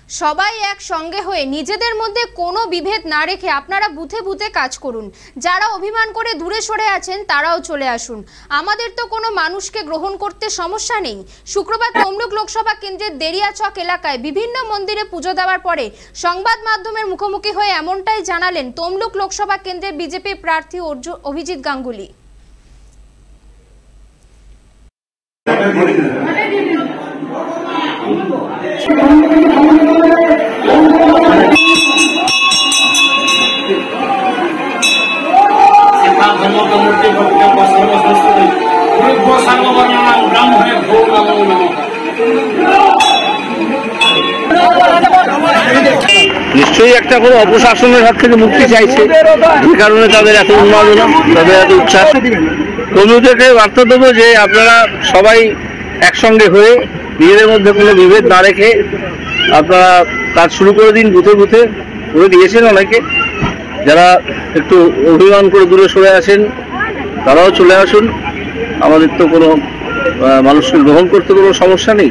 সবাই একসঙ্গে হয়ে নিজেদের মধ্যে কোনো বিভেদ না রেখে আপনারা বুথে বুথে কাজ করুন। যারা অভিমান করে দূরে সরে আছেন তারাও চলে আসুন। আমাদের তো কোনো মানুষকে গ্রহণ করতে সমস্যা নেই। শুক্রবার তমলুক লোকসভা কেন্দ্রের দেরিয়াচক এলাকায় বিভিন্ন মন্দিরে পুজো দেওয়ার পরে সংবাদ মাধ্যমের মুখোমুখি হয়ে এমনটাই জানালেন তমলুক লোকসভা কেন্দ্রের বিজেপি প্রার্থী অভিজিৎ গাঙ্গুলি। নিশ্চয়ই একটা কোনো অপশাসনের হাত থেকে মুক্তি চাইছে, এই কারণে তাদের এত উন্মাদনা, তাদের এত উচ্ছ্বাস। তমলুককে বার্তা দেবো যে আপনারা সবাই একসঙ্গে হয়ে নিজেদের মধ্যে কোনো বিভেদ না রেখে আপনারা কাজ শুরু করে দিন। বুথে বুথে করে দিয়েছেন অনেকে, যারা একটু অভিমান করে দূরে সরে আসেন তারাও চলে আসুন। আমাদের তো কোনো মানুষকে গ্রহণ করতে কোনো সমস্যা নেই।